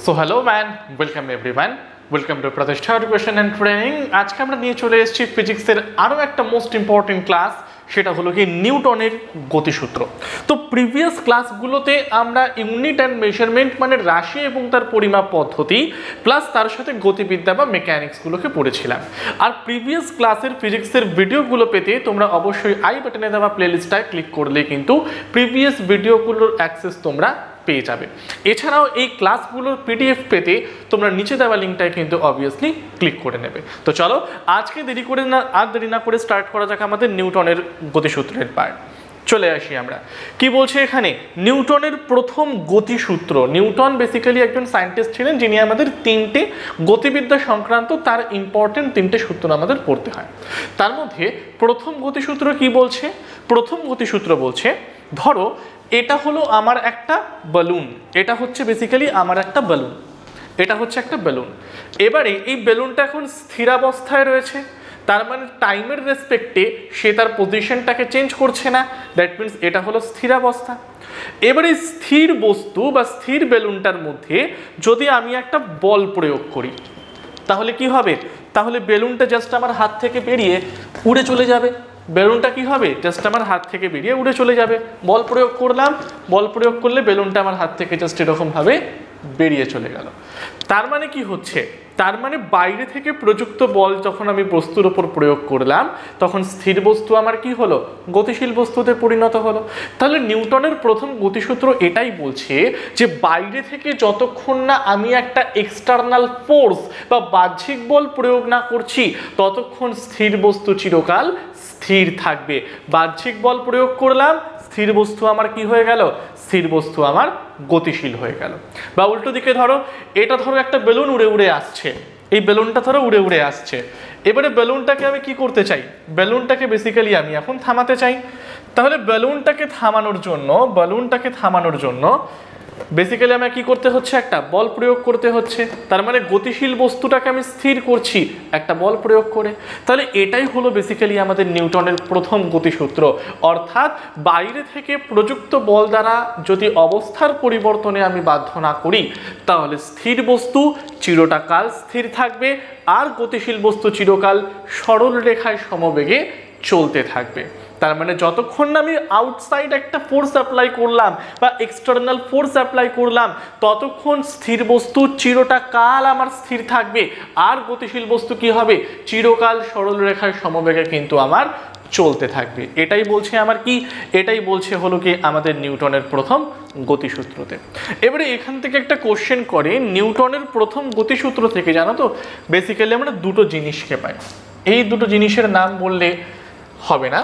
So hello man, welcome everyone, welcome to প্রতিষ্ঠা education and training. আজকে আমরা নিয়ে চলে এসেছি ফিজিক্সের আরও একটা মোস্ট ইম্পর্টেন্ট ক্লাস, সেটা হলো কি নিউটনের গতিসূত্র। তো প্রিভিয়াস ক্লাসগুলোতে আমরা ইউনিট অ্যান্ড মেজারমেন্ট মানে রাশি এবং তার পরিমাপ পদ্ধতি প্লাস তার সাথে গতিবিদ্যা বা মেকানিক্সগুলোকে পড়েছিলাম। আর প্রিভিয়াস ক্লাসের ফিজিক্সের ভিডিওগুলো পেতে তোমরা অবশ্যই আই বাটনে দেওয়া প্লেলিস্টটায় ক্লিক করলে কিন্তু প্রিভিয়াস ভিডিওগুলোর অ্যাক্সেস তোমরা পেয়ে যাবে। এছাড়াও এই ক্লাসগুলোর পিডিএফ পেতে তোমরা নিচে দেওয়া লিঙ্কটায় কিন্তু অবভিয়াসলি ক্লিক করে নেবে। তো চলো আজকে দেরি না করে স্টার্ট করা যাক আমাদের নিউটনের গতিসূত্রের পার্ট। চলে আসি আমরা, কি বলছে এখানে, নিউটনের প্রথম গতিসূত্র। নিউটন বেসিক্যালি একজন সায়েন্টিস্ট ছিলেন যিনি আমাদের তিনটে গতিবিদ্যা সংক্রান্ত তার ইম্পর্টেন্ট তিনটে সূত্র আমাদের পড়তে হয়। তার মধ্যে প্রথম গতিসূত্র কি বলছে? প্রথম গতিসূত্র বলছে, ধরো এটা হলো আমার একটা বেলুন, এটা হচ্ছে বেসিক্যালি আমার একটা বেলুন, এটা হচ্ছে একটা বেলুন। এবারে এই বেলুনটা এখন স্থিরাবস্থায় রয়েছে, তার মানে টাইমের রেসপেক্টে সে তার পজিশনটাকে চেঞ্জ করছে না, দ্যাট মিনস এটা হলো স্থিরাবস্থা। এবারে স্থির বস্তু বা স্থির বেলুনটার মধ্যে যদি আমি একটা বল প্রয়োগ করি তাহলে কি হবে? তাহলে বেলুনটা জাস্ট আমার হাত থেকে বেরিয়ে উড়ে চলে যাবে। বেলুনটা কি হবে? জাস্ট আমার হাত থেকে বেরিয়ে উড়ে চলে যাবে। বল প্রয়োগ করলাম, বল প্রয়োগ করলে বেলুনটা আমার হাত থেকে জাস্ট এরকমভাবে বেরিয়ে চলে গেল। তার মানে কি হচ্ছে? তার মানে বাইরে থেকে প্রযুক্ত বল যখন আমি বস্তুর ওপর প্রয়োগ করলাম তখন স্থির বস্তু আমার কি হলো? গতিশীল বস্তুতে পরিণত হলো। তাহলে নিউটনের প্রথম গতিসূত্র এটাই বলছে যে বাইরে থেকে যতক্ষণ না আমি একটা এক্সটার্নাল ফোর্স বা বাহ্যিক বল প্রয়োগ না করছি ততক্ষণ স্থির বস্তু চিরকাল স্থির থাকবে। বাহ্যিক বল প্রয়োগ করলাম, স্থির বস্তু আমার কি হয়ে গেল? স্থির বস্তু আমার গতিশীল হয়ে গেল। বা উল্টো দিকে ধরো, এটা ধরো একটা বেলুন উড়ে উড়ে আসছে, এই বেলুনটা ধরো উড়ে উড়ে আসছে। এবারে বেলুনটাকে আমি কি করতে চাই? বেলুনটাকে বেসিক্যালি আমি এখন থামাতে চাই। তাহলে বেলুনটাকে থামানোর জন্য বেসিক্যালি আমাকে কি করতে হচ্ছে? একটা বল প্রয়োগ করতে হচ্ছে। তার মানে গতিশীল বস্তুটাকে আমি স্থির করছি একটা বল প্রয়োগ করে। তাহলে এটাই হলো বেসিক্যালি আমাদের নিউটনের প্রথম গতিসূত্র। অর্থাৎ বাইরে থেকে প্রযুক্ত বল দ্বারা যদি অবস্থার পরিবর্তনে আমি বাধ্য না করি তাহলে স্থির বস্তু চিরটা কাল স্থির থাকবে আর গতিশীল বস্তু চিরকাল সরল রেখায় সমবেগে চলতে থাকবে। তার মানে যতক্ষণ না আমি আউটসাইড একটা ফোর্স অ্যাপ্লাই করলাম বা এক্সটার্নাল ফোর্স অ্যাপ্লাই করলাম ততক্ষণ স্থির বস্তু চিরটা কাল আমার স্থির থাকবে আর গতিশীল বস্তু কি হবে? চিরকাল সরল রেখার সমবেগে কিন্তু আমার চলতে থাকবে। এটাই বলছে আমার কি? এটাই বলছে হলো কি আমাদের নিউটনের প্রথম গতিসূত্রতে। এবারে এখান থেকে একটা কোশ্চেন করে, নিউটনের প্রথম গতিসূত্র থেকে জানো তো বেসিক্যালি আমরা দুটো জিনিসকে পাই। এই দুটো জিনিসের নাম বললে হবে না।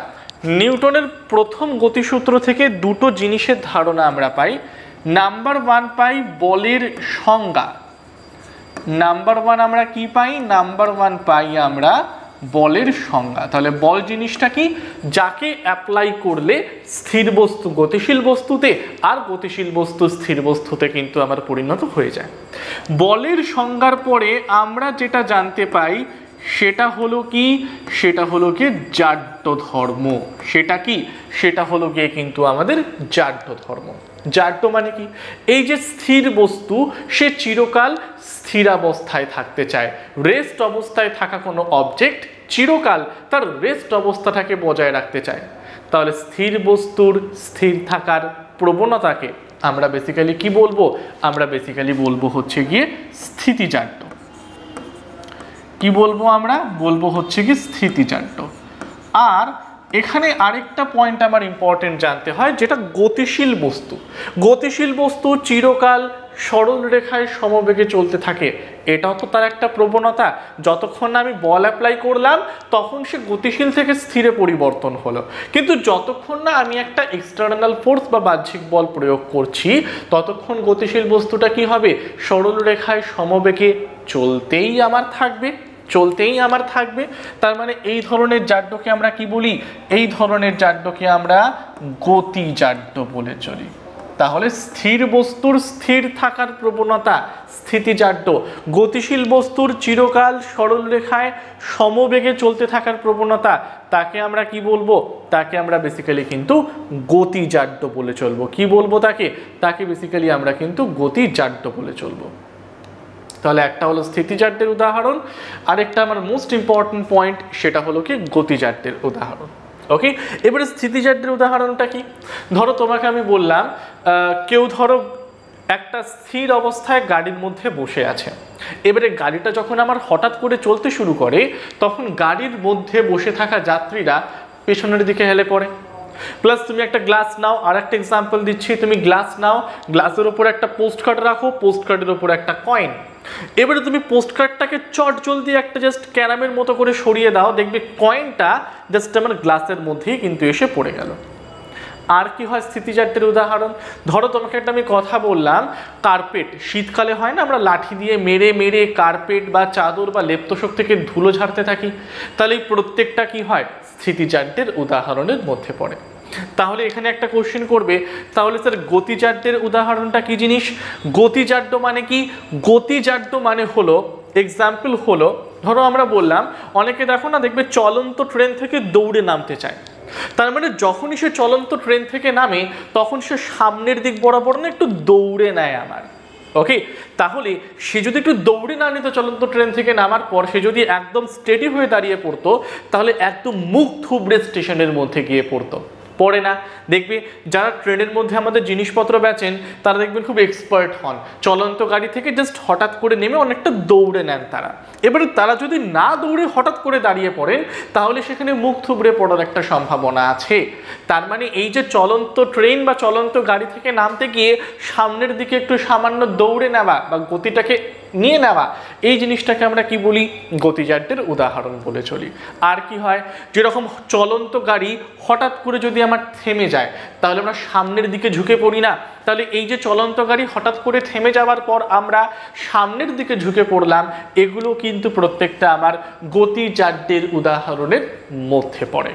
নিউটনের প্রথম গতিসূত্র থেকে দুটো জিনিসের ধারণা আমরা পাই। নাম্বার ওয়ান পাই বলের সংজ্ঞা। নাম্বার ওয়ান আমরা কি পাই? নাম্বার ওয়ান পাই আমরা বলের সংজ্ঞা। তাহলে বল জিনিসটা কি? যাকে অ্যাপ্লাই করলে স্থির বস্তু গতিশীল বস্তুতে আর গতিশীল বস্তু স্থির বস্তুতে কিন্তু আমার পরিণত হয়ে যায়। বলের সংজ্ঞার পরে আমরা যেটা জানতে পাই সেটা হলো কি? সেটা হলো কি জাড্য ধর্ম। সেটা কি? সেটা হলো গিয়ে কিন্তু আমাদের জাড্য ধর্ম। জাড্য মানে কি? এই যে স্থির বস্তু সে চিরকাল স্থিরাবস্থায় থাকতে চায়। রেস্ট অবস্থায় থাকা কোনো অবজেক্ট চিরকাল তার রেস্ট অবস্থাটাকে বজায় রাখতে চায়। তাহলে স্থির বস্তুর স্থির থাকার প্রবণতাকে আমরা বেসিক্যালি কি বলবো? আমরা বেসিক্যালি বলবো হচ্ছে গিয়ে স্থিতিজাড্য। কি বলবো আমরা? বলবো হচ্ছে কি স্থিতিজাড্য। আর এখানে আরেকটা পয়েন্ট আমার ইম্পর্টেন্ট জানতে হয়, যেটা গতিশীল বস্তু। গতিশীল বস্তু চিরকাল সরল রেখায় সমবেগে চলতে থাকে, এটাও তো তার একটা প্রবণতা। যতক্ষণ না আমি বল অ্যাপ্লাই করলাম তখন সে গতিশীল থেকে স্থিরে পরিবর্তন হলো, কিন্তু যতক্ষণ না আমি একটা এক্সটার্নাল ফোর্স বা বাহ্যিক বল প্রয়োগ করছি ততক্ষণ গতিশীল বস্তুটা কি হবে? সরল রেখায় সমবেগে চলতেই আমার থাকবে। তার মানে এই ধরনের জাড্যকে আমরা কি বলি? এই ধরনের জাড্যকে আমরা গতিজাড্য বলে চলি। তাহলে স্থির বস্তুর স্থির থাকার প্রবণতা স্থিতিজাড্য, গতিশীল বস্তুর চিরকাল সরল রেখায় সমবেগে চলতে থাকার প্রবণতা তাকে আমরা কি বলবো? তাকে আমরা বেসিক্যালি কিন্তু গতিজাড্য বলে চলবো। কি বলবো তাকে? তাকে বেসিক্যালি আমরা কিন্তু গতিজাড্য বলে চলবো। তাহলে একটা হলো স্থিতিজাড্যের উদাহরণ, আরেকটা আমার মোস্ট ইম্পর্টেন্ট পয়েন্ট সেটা হলো কি গতিজাড্যের উদাহরণ। ওকে, এবারে স্থিতিজাড্যের উদাহরণটা কি? ধরো তোমাকে আমি বললাম কেউ ধরো একটা স্থির অবস্থায় গাড়ির মধ্যে বসে আছে, এবারে গাড়িটা যখন আমার হঠাৎ করে চলতে শুরু করে তখন গাড়ির মধ্যে বসে থাকা যাত্রীরা পেছনের দিকে হেলে পড়ে। প্লাস তুমি একটা গ্লাস নাও, আর একটা এক্সাম্পল দিচ্ছি, তুমি গ্লাস নাও, গ্লাসের উপর একটা পোস্ট কার্ড রাখো, পোস্ট কার্ডের উপর একটা কয়েন, এবারে তুমি পোস্ট কার্ডটাকে চট জলদি একটা জাস্ট ক্যারামের মতো করে সরিয়ে দাও, দেখবে কয়েনটা জাস্ট আমার গ্লাসের মধ্যেই কিন্তু এসে পড়ে গেল। আর কি হয় স্থিতিজাড্যের উদাহরণ? ধরো তোমাকে একটা আমি কথা বললাম, কার্পেট শীতকালে হয় না আমরা লাঠি দিয়ে মেরে মেরে কার্পেট বা চাদর বা লেপ্তোশক থেকে ধুলো ঝাড়তে থাকি, তাহলে এই প্রত্যেকটা কি হয়? স্থিতিজাড্যের উদাহরণের মধ্যে পড়ে। তাহলে এখানে একটা কোশ্চেন করবে, তাহলে স্যার গতিজাড্যের উদাহরণটা কি জিনিস? গতিজাড্য মানে কি? গতিজাড্য মানে হলো এক্সাম্পল হলো, ধরো আমরা বললাম অনেকে দেখো না, দেখবে চলন্ত ট্রেন থেকে দৌড়ে নামতে চায়, তার মানে যখনই সে চলন্ত ট্রেন থেকে নামে তখন সে সামনের দিক বরাবর না একটু দৌড়ে নেয় আমার। ওকে, তাহলে সে যদি একটু দৌড়ে না নিত চলন্ত ট্রেন থেকে নামার পর, সে যদি একদম স্টেডি হয়ে দাঁড়িয়ে পড়তো তাহলে একদম মুখ থুবড়ে স্টেশনের মধ্যে গিয়ে পড়তো, পড়ে না? দেখবে যারা ট্রেনের মধ্যে আমাদের জিনিসপত্র বেচেন তারা দেখবেন খুব এক্সপার্ট হন, চলন্ত গাড়ি থেকে জাস্ট হঠাৎ করে নেমে অনেকটা দৌড়ে নেন তারা। এবারে তারা যদি না দৌড়ে হঠাৎ করে দাঁড়িয়ে পড়েন তাহলে সেখানে মুখ থুবড়ে পড়ার একটা সম্ভাবনা আছে। তার মানে এই যে চলন্ত ট্রেন বা চলন্ত গাড়ি থেকে নামতে গিয়ে সামনের দিকে একটু সামান্য দৌড়ে নেওয়া বা গতিটাকে নিয়ে নেওয়া, এই জিনিসটাকে আমরা কি বলি? গতিজাড্যের উদাহরণ বলে চলি। আর কি হয়? যেরকম চলন্ত গাড়ি হঠাৎ করে যদি আমার থেমে যায় তাহলে আমরা সামনের দিকে ঝুঁকে পড়ি না? তাহলে এই যে চলন্ত গাড়ি হঠাৎ করে থেমে যাওয়ার পর আমরা সামনের দিকে ঝুঁকে পড়লাম, এগুলো কিন্তু প্রত্যেকটা আমার গতিজাড্যের উদাহরণের মধ্যে পড়ে।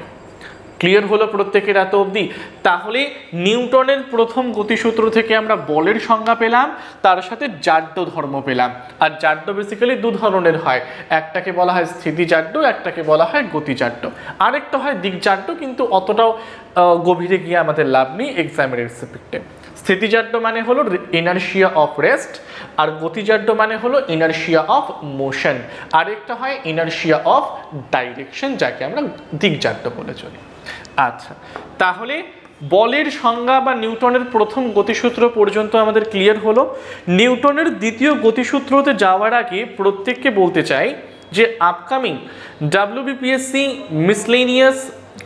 ক্লিয়ার হলো প্রত্যেকের এত অবধি? তাহলে নিউটনের প্রথম গতিসূত্র থেকে আমরা বলের সংজ্ঞা পেলাম, তার সাথে জাড্য ধর্ম পেলাম। আর জাড্য বেসিক্যালি দু ধরনের হয়, একটাকে বলা হয় স্থিতিজাড্য, একটাকে বলা হয় গতিজাড্য, আরেকটা হয় দিকজাড্য, কিন্তু অতটাও গভীরে গিয়ে আমাদের লাভ নেই এক্সামের রেসপেক্টে। স্থিতিজাড্য মানে হলো ইনার্শিয়া অফ রেস্ট, আর গতিজাড্য মানে হলো ইনার্শিয়া অফ মোশন, আরেকটা হয় ইনার্শিয়া অফ ডাইরেকশন, যাকে আমরা দিকজাড্য বলে চলি। আচ্ছা, তাহলে বলের সংজ্ঞা বা নিউটনের প্রথম গতিসূত্র পর্যন্ত আমাদের ক্লিয়ার হলো। নিউটনের দ্বিতীয় গতিসূত্রতে যাওয়ার আগে প্রত্যেককে বলতে চাই যে আপকামিং WBPSC মিসলেনিয়াস,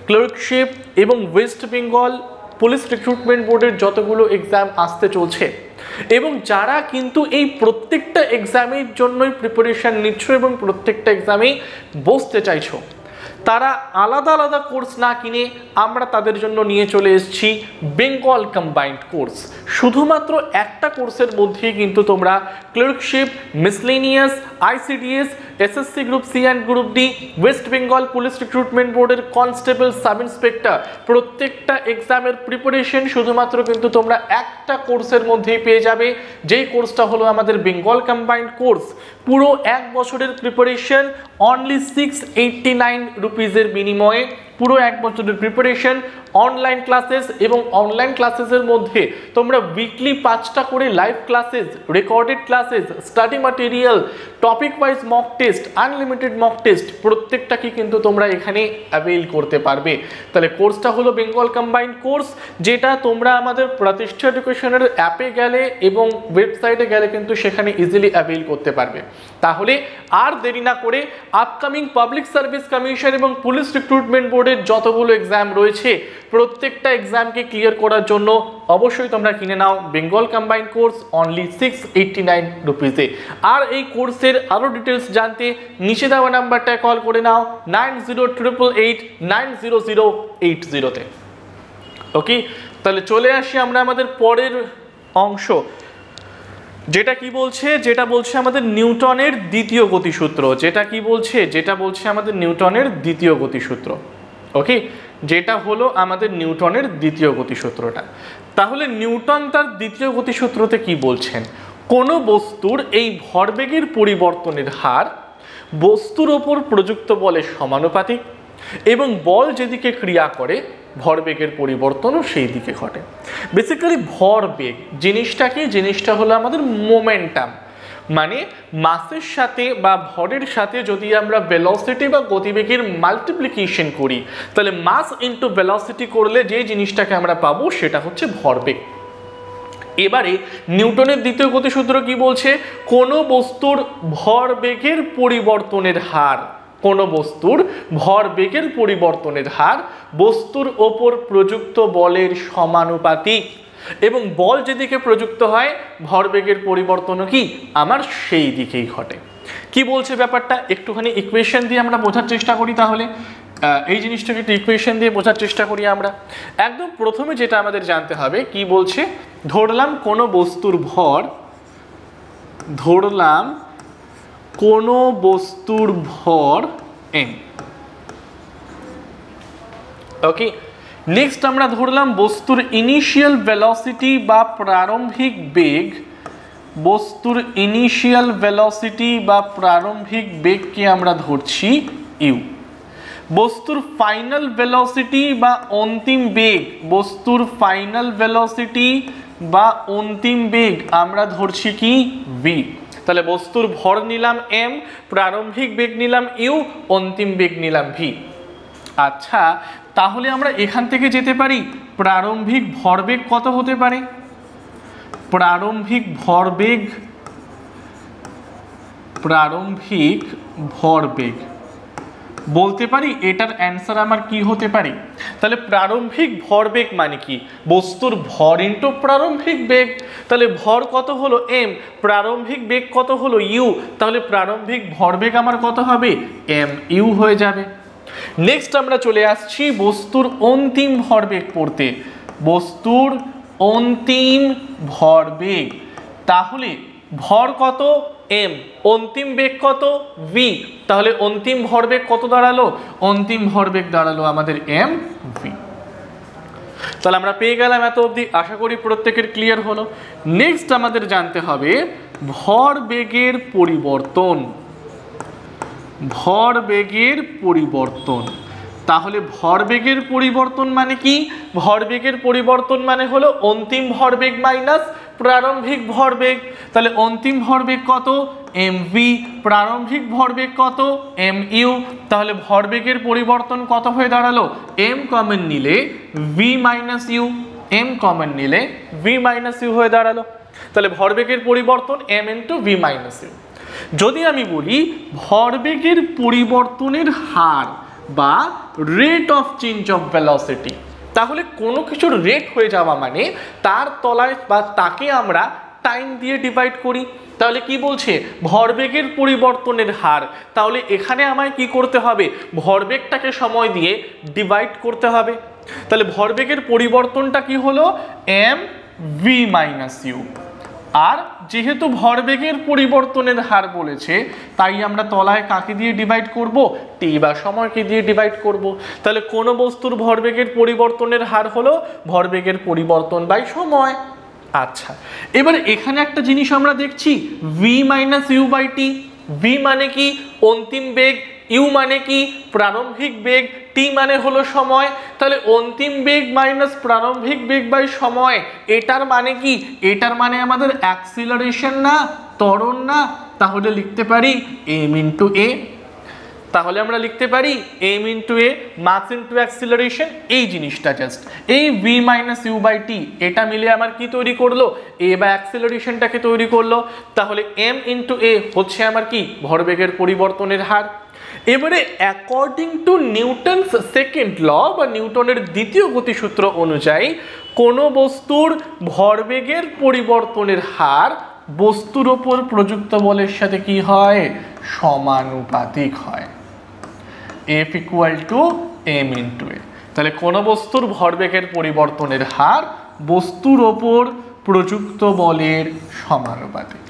ক্লার্কশিপ এবং ওয়েস্ট বেঙ্গল পুলিশ রিক্রুটমেন্ট বোর্ডের যতগুলো এক্সাম আসতে চলছে এবং যারা কিন্তু এই প্রত্যেকটা এক্সামের জন্যই প্রিপারেশন নিচ্ছ এবং প্রত্যেকটা এক্সামেই বসতে চাইছো, তারা আলাদা আলাদা কোর্স না কিনে আমরা তাদের জন্য নিয়ে চলে এসেছি বেঙ্গল কম্বাইন্ড কোর্স। শুধুমাত্র একটা কোর্সের মধ্যেই কিন্তু তোমরা clerkship, miscellaneous, ICDS, SSC group C and group D, West Bengal police recruitment বোর্ডের কনস্টেবল, সাব ইন্সপেক্টর প্রত্যেকটা এক্সামের প্রিপারেশন শুধুমাত্র কিন্তু তোমরা একটা কোর্সের মধ্যেই পেয়ে যাবে, যেই কোর্সটা হলো আমাদের বেঙ্গল কম্বাইন্ড কোর্স। পুরো এক বছরের প্রিপারেশন অনলি 689 রুপিজের বিনিময়ে, পুরো এক বছরের প্রিপারেশন, অনলাইন ক্লাসেস এবং অনলাইন ক্লাসেসের মধ্যে তোমরা উইকলি 5টা করে live classes, recorded classes, study material, topic wise mock test, unlimited mock test প্রত্যেকটাকে কিন্তু তোমরা এখানে অ্যাভেল করতে পারবে। তাহলে কোর্সটা হলো বেঙ্গল কম্বাইন্ড কোর্স, যেটা তোমরা আমাদের প্রতিষ্ঠা এডুকেশনের অ্যাপে গেলে এবং ওয়েবসাইটে গেলে কিন্তু সেখানে ইজিলি অ্যাভেল করতে পারবে। তাহলে আর দেরি না করে আপকামিং পাবলিক সার্ভিস কমিশন এবং পুলিশ রিক্রুটমেন্ট বোর্ডের যতগুলো এক্সাম রয়েছে প্রত্যেকটা এক্সামকে ক্লিয়ার করার জন্য অবশ্যই তোমরা কিনে নাও বেঙ্গল কম্বাইন্ড কোর্স অনলি 689 রুপিসে। আর এই কোর্সের আরও ডিটেলস জানতে নিচে দেওয়া নাম্বারটায় কল করে নাও 9088890080-তে। ওকে, তাহলে চলে আসি আমরা আমাদের পরের অংশ, যেটা কি বলছে, যেটা বলছে আমাদের নিউটনের দ্বিতীয় গতিসূত্র, যেটা বলছে আমাদের নিউটনের দ্বিতীয় গতিসূত্র। ওকে, যেটা হলো আমাদের নিউটনের দ্বিতীয় গতিসূত্রটা। তাহলে নিউটন তার দ্বিতীয় গতিসূত্রতে কি বলছেন? কোনো বস্তুর এই ভরবেগের পরিবর্তনের হার বস্তুর ওপর প্রযুক্ত বলের সমানুপাতিক এবং বল যেদিকে ক্রিয়া করে ভরবেগের পরিবর্তনও সেই দিকে ঘটে। বেসিক্যালি ভরবেগ জিনিসটা কি? জিনিসটা হলো আমাদের মোমেন্টাম। মানে মাসের সাথে বা ভরের সাথে যদি আমরা ভেলোসিটি বা গতিবেগের মাল্টিপ্লিকেশন করি, তাহলে মাস ইনটু ভেলোসিটি করলে যে জিনিসটাকে আমরা পাবো সেটা হচ্ছে ভরবেগ। এবারে নিউটনের দ্বিতীয় গতিসূত্র কি বলছে? কোনো বস্তুর ভরবেগের পরিবর্তনের হার, কোনো বস্তুর ভরবেগের পরিবর্তনের হার বস্তুর ওপর প্রযুক্ত বলের সমানুপাতিক, এবং বল যেদিকে প্রযুক্ত হয় ভরবেগের পরিবর্তনও কি আমার সেই দিকেই ঘটে। কি বলছে ব্যাপারটা একটুখানি ইকুয়েশন দিয়ে আমরা বোঝার চেষ্টা করি। তাহলে এই জিনিসটাকে একটু ইকুয়েশন দিয়ে বোঝার চেষ্টা করি আমরা। একদম প্রথমে যেটা আমাদের জানতে হবে কি বলছে, ধরলাম কোনো বস্তুর ভর, ধরলাম কোনো বস্তুর ভর m। ওকে, নেক্সট আমরা ধরলাম বস্তুর ইনিশিয়াল ভেলোসিটি বা প্রারম্ভিক বেগ, বস্তুর ইনিশিয়াল ভেলোসিটি বা প্রারম্ভিক বেগকে আমরা ধরছি u। বস্তুর ফাইনাল ভেলোসিটি বা অন্তিম বেগ, বস্তুর ফাইনাল ভেলোসিটি বা অন্তিম বেগ আমরা ধরছি কি v। তাহলে বস্তুর ভর নিলাম m, প্রারম্ভিক বেগ নিলাম u, অন্তিম বেগ নিলাম v। আচ্ছা, তাহলে আমরা এখান থেকে যেতে পারি প্রারম্ভিক ভরবেগ কত হতে পারে? প্রারম্ভিক ভরবেগ, প্রারম্ভিক ভরবেগ বলতে পারি এটার অ্যান্সার আমার কি হতে পারে? তাহলে প্রারম্ভিক ভরবেগ মানে কি? বস্তুর ভর ইনটু প্রারম্ভিক বেগ। তাহলে ভর কত হলো m, প্রারম্ভিক বেগ কত হলো u, তাহলে প্রারম্ভিক ভরবেগ আমার কত হবে? mu হয়ে যাবে। নেক্সট আমরা চলে আসছি বস্তুর অন্তিম ভরবেগ পড়তে, বস্তুর অন্তিম ভরবেগ। তাহলে ভর কত? m, অন্তিম বেগ কত? v। তাহলে অন্তিম ভরবেগ কত দাঁড়ালো? অন্তিম ভরবেগ দাঁড়ালো আমাদের mv। তাহলে আমরা পেয়ে গেলাম এত অবধি, আশা করি প্রত্যেকের ক্লিয়ার হলো। নেক্সট আমাদের জানতে হবে ভরবেগের পরিবর্তন, ভরবেগের পরিবর্তন। তাহলে ভরবেগের পরিবর্তন মানে কি? ভরবেগের পরিবর্তন মানে হলো অন্তিম ভরবেগ মাইনাস প্রারম্ভিক ভরবেগ। তাহলে অন্তিম ভরবেগ কত? mv, প্রারম্ভিক ভরবেগ কত? mu। তাহলে ভরবেগের পরিবর্তন কত হয়ে দাঁড়ালো? m কমন নিলে v minus u, m common নিলে v মাইনাস u হয়ে দাঁড়ালো। তাহলে ভরবেগের পরিবর্তন m into v minus u। যদি আমি বলি ভরবেগের পরিবর্তনের হার বা rate of change of velocity, তাহলে কোনো কিছুর রেট হয়ে যাওয়া মানে তার তলায় বা তাকে আমরা টাইম দিয়ে ডিভাইড করি। তাহলে কি বলছে? ভরবেগের পরিবর্তনের হার। তাহলে এখানে আমায় কি করতে হবে? ভরবেগটাকে সময় দিয়ে ডিভাইড করতে হবে। তাহলে ভরবেগের পরিবর্তনটা কি হলো? mv minus u। আর যেহেতু ভরবেগের পরিবর্তনের হার বলেছে, তাই আমরা তলায় কাকে দিয়ে ডিভাইড করব? টি বা সময়কে দিয়ে ডিভাইড করব। তাহলে কোনো বস্তুর ভরবেগের পরিবর্তনের হার হলো ভরবেগের পরিবর্তন বাই সময়। আচ্ছা, এবারে এখানে একটা জিনিস আমরা দেখছি v minus u by t. v মানে কি? অন্তিম বেগ, u মানে কি? প্রারম্ভিক বেগ, t মানে হলো সময়। তাহলে অন্তিম বেগ মাইনাস প্রারম্ভিক বেগ বাই সময়, এটার মানে কি? এটার মানে আমাদের অ্যাক্সিলারেশন না, ত্বরণ না। তাহলে লিখতে পারি m ইন্টু a। তাহলে আমরা লিখতে পারি m into a, mass into acceleration. এই জিনিসটা জাস্ট এই v minus u by t, এটা মিলে আমার কি তৈরি করলো? a বা অ্যাক্সিলারেশনটাকে তৈরি করলো। তাহলে m ইন্টু a হচ্ছে আমার কি? ভরবেগের পরিবর্তনের হার। এবারে according to Newton's second law বা নিউটনের দ্বিতীয় গতিসূত্র অনুযায়ী কোনো বস্তুর ভরবেগের পরিবর্তনের হার বস্তুর ওপর প্রযুক্ত বলের সাথে কি হয়? সমানুপাতিক হয়। F equal to m into a। তাহলে কোনো বস্তুর ভরবেগের পরিবর্তনের হার বস্তুর ওপর প্রযুক্ত বলের সমানুপাতিক।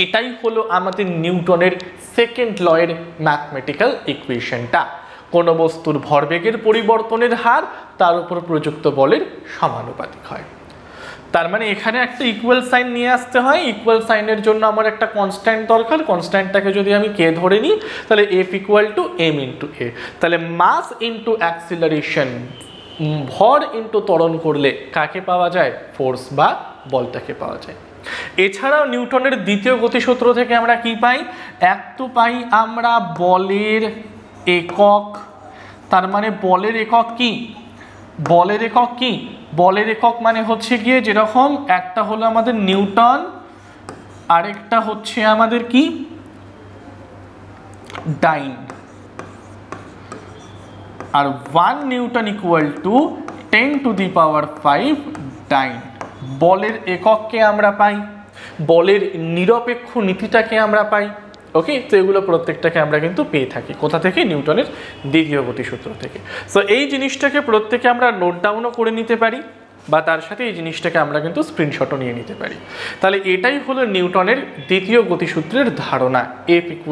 এটাই হলো আমাদের নিউটনের সেকেন্ড লয়ের ম্যাথমেটিক্যাল ইকুয়েশনটা। কোনো বস্তুর ভরবেগের পরিবর্তনের হার তার উপর প্রযুক্ত বলের সমানুপাতিক হয়। তার মানে এখানে একটা ইকুয়াল সাইন নিয়ে আসতে হয়। ইকুয়াল সাইনের জন্য আমার একটা কনস্ট্যান্ট দরকার। কনস্ট্যান্টটাকে যদি আমি কে ধরে নিই, তাহলে F equal to m into a। তাহলে মাস ইন্টু অ্যাক্সিলারেশন, ভর ইন্টু ত্বরণ করলে কাকে পাওয়া যায়? ফোর্স বা বলটাকে পাওয়া যায়। এছাড়াও নিউটনের দ্বিতীয় গতিসূত্র থেকে আমরা কি পাই, এক তো পাই আমরা বলের একক, তার মানে বলের একক কি, বলের একক কি, বলের একক মানে হচ্ছে গিয়ে যেরকম একটা হলো আমাদের নিউটন, আরেকটা হচ্ছে আমাদের কি ডাইন, আর 1 নিউটন ইকুয়াল টু 10⁵ ডাইন। বলের একককে আমরা পাই, বলের নিরপেক্ষ নীতিটাকে আমরা পাই। ওকে, তো এগুলো প্রত্যেকটাকে আমরা কিন্তু পেয়ে থাকি কোথা থেকে, নিউটনের দ্বিতীয় গতিসূত্র থেকে। সো এই জিনিসটাকে প্রত্যেকে আমরা নোট ডাউনও করে নিতে পারি, বা তার সাথে এই জিনিসটাকে আমরা কিন্তু স্ক্রিনশটও নিয়ে নিতে পারি। তাহলে এটাই হলো নিউটনের দ্বিতীয় গতিসূত্রের ধারণা, F =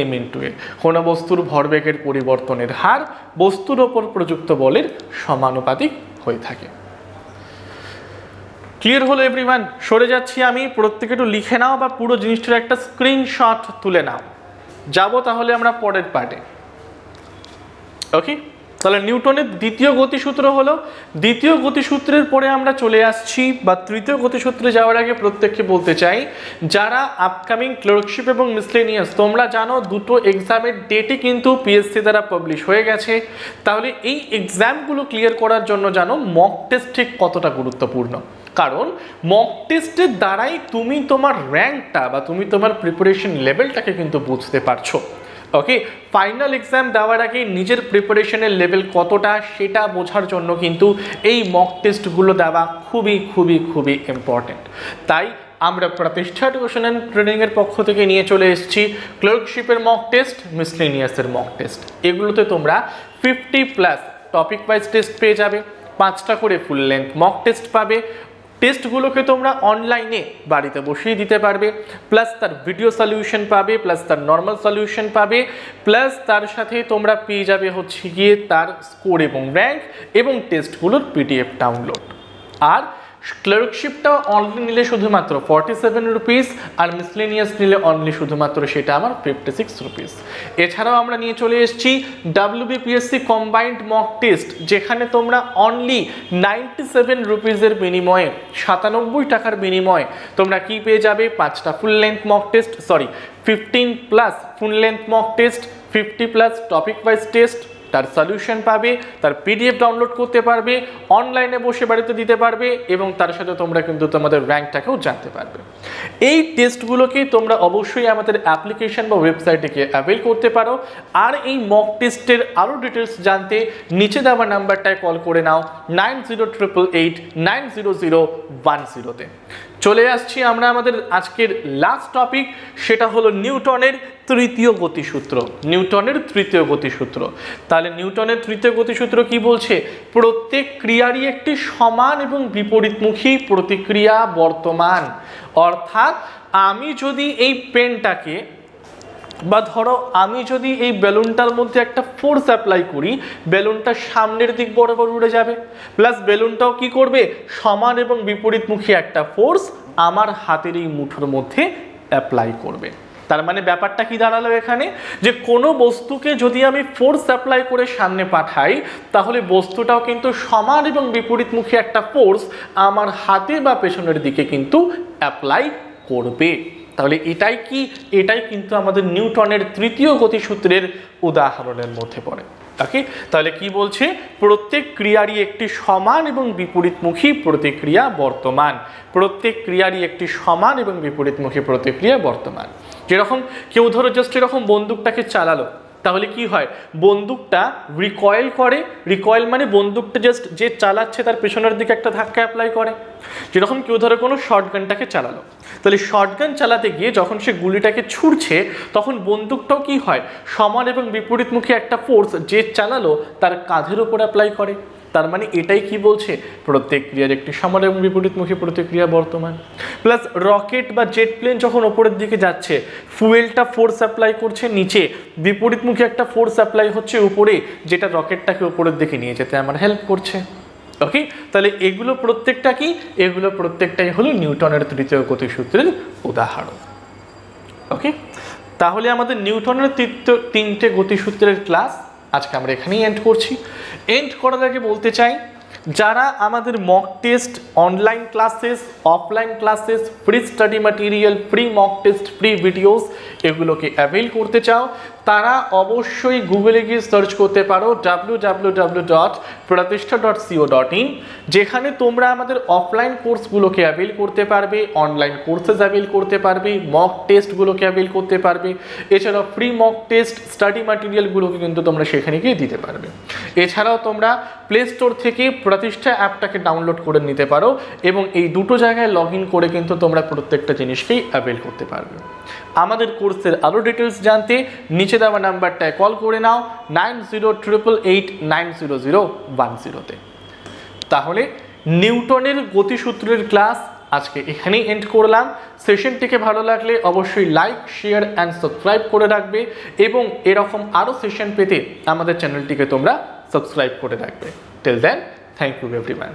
m×a। কোনো বস্তুর ভরবেগের পরিবর্তনের হার বস্তুর ওপর প্রযুক্ত বলের সমানুপাতিক হয়ে থাকে। ক্লিয়ার হলো এভরিওয়ান? সরে যাচ্ছি আমি, প্রত্যেকে একটু লিখে নাও বা পুরো জিনিসটার একটা স্ক্রিনশট তুলে নাও। যাব তাহলে আমরা পরের পার্টে। ওকে, তাহলে নিউটনের দ্বিতীয় গতিসূত্র হলো, দ্বিতীয় গতিসূত্রের পরে আমরা চলে আসছি বা তৃতীয় গতিসূত্রে যাওয়ার আগে প্রত্যেককে বলতে চাই, যারা আপকামিং ক্লার্কশিপ এবং মিসলেনিয়াস তোমরা জানো দুটো এক্সামের ডেটই কিন্তু পিএসসি দ্বারা পাবলিশ হয়ে গেছে। তাহলে এই এক্সামগুলো ক্লিয়ার করার জন্য জানো মক টেস্ট ঠিক কতটা গুরুত্বপূর্ণ, কারণ মক টেস্টের দ্বারাই তুমি তোমার র্যাঙ্কটা বা তুমি তোমার প্রিপারেশন লেভেলটাকে কিন্তু বুঝতে পারছো। ওকে, ফাইনাল এক্সাম দেওয়ার আগে নিজের প্রিপারেশনের লেভেল কতটা সেটা বোঝার জন্য কিন্তু এই মক টেস্টগুলো দেওয়া খুবই খুবই খুবই ইম্পর্টেন্ট। তাই আমরা প্রতিষ্ঠা টিউশন অ্যান্ড ট্রেনিংয়ের পক্ষ থেকে নিয়ে চলে এসেছি ক্লার্কশিপের মক টেস্ট, মিসলেনিয়াসের মক টেস্ট। এগুলোতে তোমরা 50+ টপিক ওয়াইজ টেস্ট পেয়ে যাবে, 5টা করে ফুল লেন্থ মক টেস্ট পাবে। টেস্টগুলোকে তোমরা অনলাইনে বাড়িতে বসিয়ে দিতে পারবে, প্লাস তার ভিডিও সলিউশন পাবে, প্লাস তার নর্মাল সলিউশন পাবে, প্লাস তার সাথে তোমরা পেয়ে যাবে হচ্ছে গিয়ে তার স্কোর এবং র্যাঙ্ক এবং টেস্টগুলোর পিডিএফ ডাউনলোড। আর ক্লার্কশিপটা অনলি নিলে শুধুমাত্র 47 রুপিস, আর মিসলেনিয়াস নিলে অনলি শুধুমাত্র সেটা আমার 56 রুপিস। এছাড়াও আমরা নিয়ে চলে এসেছি WBPSC কম্বাইন্ড মক টেস্ট, যেখানে তোমরা অনলি 97 রুপিসের বিনিময়ে, 97 টাকার বিনিময়ে তোমরা কি পেয়ে যাবে, 5টা full length mock test, 15+ full length mock test, 50+ topic wise test, তার সলিউশন পাবে, তার পিডিএফ ডাউনলোড করতে পারবে, অনলাইনে বসে বাড়িতে দিতে পারবে এবং তার সাথে তোমরা কিন্তু তোমাদের র্যাঙ্কটাকেও জানতে পারবে। এই টেস্টগুলোকে তোমরা অবশ্যই আমাদের অ্যাপ্লিকেশন বা ওয়েবসাইটে গিয়ে অ্যাভেল করতে পারো। আর এই মক টেস্টের আরও ডিটেলস জানতে নিচে দেওয়া নাম্বারটায় কল করে নাও 9088890010-তে। চলে আসছি আমরা আমাদের আজকের লাস্ট টপিক, সেটা হলো নিউটনের তৃতীয় গতিসূত্র। নিউটনের তৃতীয় গতিসূত্র, তাহলে নিউটনের তৃতীয় গতিসূত্র কি বলছে, প্রত্যেক ক্রিয়ারই একটি সমান এবং বিপরীতমুখী প্রতিক্রিয়া বর্তমান। অর্থাৎ আমি যদি এই পেনটাকে বা ধরো আমি যদি এই বেলুনটার মধ্যে একটা ফোর্স অ্যাপ্লাই করি, বেলুনটা সামনের দিক বরাবর উড়ে যাবে, প্লাস বেলুনটাও কি করবে, সমান এবং বিপরীতমুখী একটা ফোর্স আমার হাতের এই মুঠোর মধ্যে অ্যাপ্লাই করবে। তার মানে ব্যাপারটা কি দাঁড়ালো এখানে, যে কোনো বস্তুকে যদি আমি ফোর্স অ্যাপ্লাই করে সামনে পাঠাই, তাহলে বস্তুটাও কিন্তু সমান এবং বিপরীতমুখী একটা ফোর্স আমার হাতে বা পেছনের দিকে কিন্তু অ্যাপ্লাই করবে। তাহলে এটাই কিন্তু আমাদের নিউটনের তৃতীয় গতিসূত্রের উদাহরণের মধ্যে পড়ে। ওকে, তাহলে কি বলছে, প্রত্যেক ক্রিয়ারই একটি সমান এবং বিপরীতমুখী প্রতিক্রিয়া বর্তমান। প্রত্যেক ক্রিয়ারই একটি সমান এবং বিপরীতমুখী প্রতিক্রিয়া বর্তমান। যেরকম কেউ ধরো জাস্ট এরকম বন্দুকটাকে চালালো, তাহলে কি হয়, বন্দুকটা রিকয়েল করে, রিকয়েল মানে বন্দুকটা জাস্ট যে চালাচ্ছে তার পেছনের দিকে একটা ধাক্কা অ্যাপ্লাই করে। যেরকম কেউ ধরো কোনো শর্টগানটাকে চালালো, তাহলে শর্টগান চালাতে গিয়ে যখন সে গুলিটাকে ছুড়ছে, তখন বন্দুকটাও কি হয়, সমান এবং বিপরীতমুখী একটা ফোর্স যে চালালো তার কাঁধের উপর অ্যাপ্লাই করে। তার মানে এটাই কি বলছে, প্রত্যেক ক্রিয়ার একটি সমান এবং বিপরীতমুখী প্রতিক্রিয়া বর্তমান। প্লাস রকেট বা জেট প্লেন যখন ওপরের দিকে যাচ্ছে, ফুয়েলটা ফোর্স অ্যাপ্লাই করছে নিচে, বিপরীতমুখী একটা ফোর্স অ্যাপ্লাই হচ্ছে উপরে, যেটা রকেটটাকে উপরের দিকে নিয়ে যেতে আমার হেল্প করছে। ওকে, তাহলে এগুলো প্রত্যেকটা কি, এগুলো প্রত্যেকটাই হলো নিউটনের তৃতীয় গতিসূত্রের উদাহরণ। ওকে, তাহলে আমাদের নিউটনের তিনটে গতিসূত্রের ক্লাস আজকে আমরা এখানেই এন্ড করছি। এন্ড করার আগে বলতে চাই, যারা আমাদের mock test, online classes, offline classes, free study material, free mock test, free videos এগুলোকে অ্যাভেল করতে চাও, তারা অবশ্যই গুগলে গিয়ে সার্চ করতে পারো www.pratishtha.co.in, যেখানে তোমরা আমাদের অফলাইন কোর্সগুলোকে অ্যাভেল করতে পারবে, অনলাইন কোর্সেস অ্যাভেল করতে পারবে, মক টেস্টগুলোকে অ্যাভেল করতে পারবে, এছাড়াও ফ্রি মক টেস্ট, স্টাডি ম্যাটেরিয়ালগুলোকে কিন্তু তোমরা সেখানে গিয়ে দিতে পারবে। এছাড়াও তোমরা প্লে স্টোর থেকে প্রতিষ্ঠা অ্যাপটাকে ডাউনলোড করে নিতে পারো এবং এই দুটো জায়গায় লগ ইন করে কিন্তু তোমরা প্রত্যেকটা জিনিসকেই অ্যাভেল করতে পারবে। আমাদের কোর্সের আরও ডিটেলস জানতে নিচে দেওয়া নাম্বারটায় কল করে নাও 9088890010-তে। তাহলে নিউটনের গতিসূত্রের ক্লাস আজকে এখানেই এন্ড করলাম। সেশনটিকে ভালো লাগলে অবশ্যই লাইক, শেয়ার অ্যান্ড সাবস্ক্রাইব করে রাখবে এবং এরকম আরও সেশন পেতে আমাদের চ্যানেলটিকে তোমরা সাবস্ক্রাইব করে রাখবে। Till then, thank you everyone.